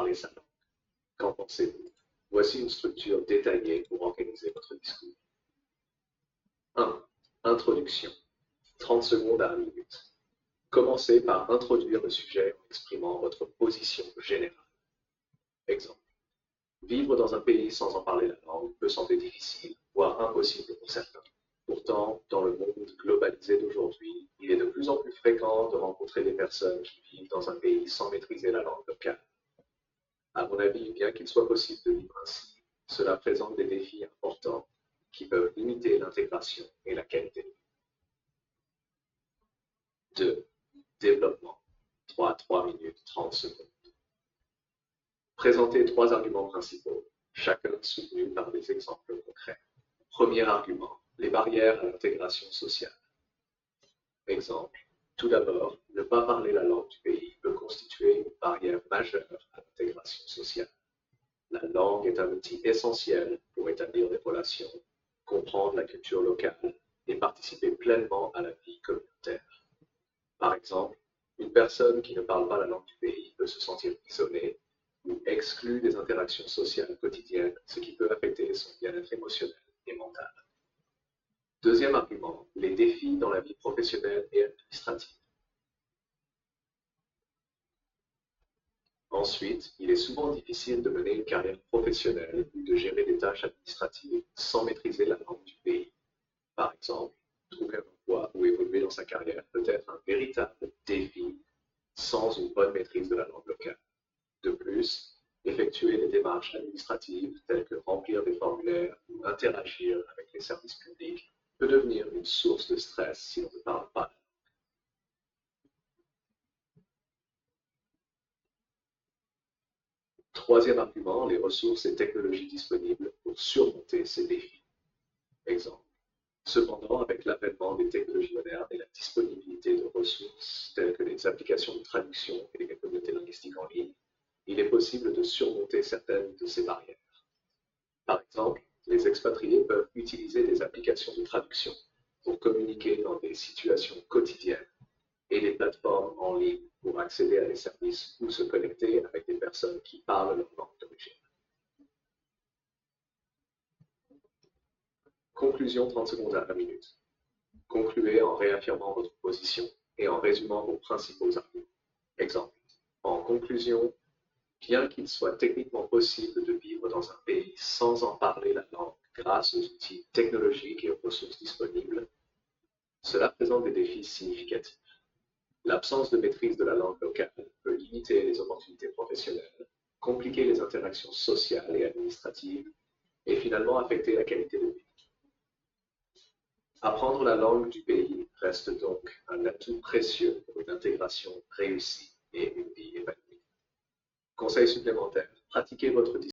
parler sa langue. Qu'en pensez-vous? Voici une structure détaillée pour organiser votre discours. 1. Introduction. 30 secondes à 1 minute. Commencez par introduire le sujet en exprimant votre position générale. Exemple. Vivre dans un pays sans en parler la langue peut sembler difficile, voire impossible pour certains. Pourtant, dans le monde globalisé d'aujourd'hui, il est de plus en plus fréquent de rencontrer des personnes qui vivent dans un pays sans maîtriser la langue locale. À mon avis, bien qu'il soit possible de vivre ainsi, cela présente des défis importants qui peuvent limiter l'intégration et la qualité de vie. 2. Développement. 3 minutes 30 secondes. Présentez 3 arguments principaux, chacun soutenu par des exemples concrets. Premier argument, les barrières à l'intégration sociale. Exemple. Tout d'abord, ne pas parler la langue du pays peut constituer une barrière majeure à l'intégration sociale. La langue est un outil essentiel pour établir des relations, comprendre la culture locale et participer pleinement à la vie communautaire. Par exemple, une personne qui ne parle pas la langue du pays peut se sentir isolée ou exclue des interactions sociales quotidiennes, ce qui peut affecter son bien-être émotionnel et mental. Deuxième argument, les défis dans la vie professionnelle et administrative. Ensuite, il est souvent difficile de mener une carrière professionnelle ou de gérer des tâches administratives sans maîtriser la langue du pays. Par exemple, trouver un emploi ou évoluer dans sa carrière peut être un véritable défi sans une bonne maîtrise de la langue locale. De plus, effectuer des démarches administratives telles que remplir des formulaires ou interagir avec les services publics peut devenir une source de stress si l'on ne parle pas. Troisième argument, les ressources et technologies disponibles pour surmonter ces défis. Exemple. Cependant, avec l'avènement des technologies modernes et la disponibilité de ressources telles que les applications de traduction et les communautés linguistiques en ligne, il est possible de surmonter certaines de ces barrières. Par exemple, les expatriés peuvent utiliser des applications de traduction pour communiquer dans des situations quotidiennes et des plateformes en ligne pour accéder à des services ou se connecter avec des personnes qui parlent leur langue d'origine. Conclusion 30 secondes à 1 minute. Concluez en réaffirmant votre position et en résumant vos principaux arguments. Exemple. En conclusion, bien qu'il soit techniquement possible de vivre dans un pays sans en parler la langue grâce aux outils technologiques et aux ressources disponibles, cela présente des défis significatifs. L'absence de maîtrise de la langue locale peut limiter les opportunités professionnelles, compliquer les interactions sociales et administratives, et finalement affecter la qualité de vie. Apprendre la langue du pays reste donc un atout précieux pour une intégration réussie et une vie épanouie. Conseil supplémentaire, pratiquez votre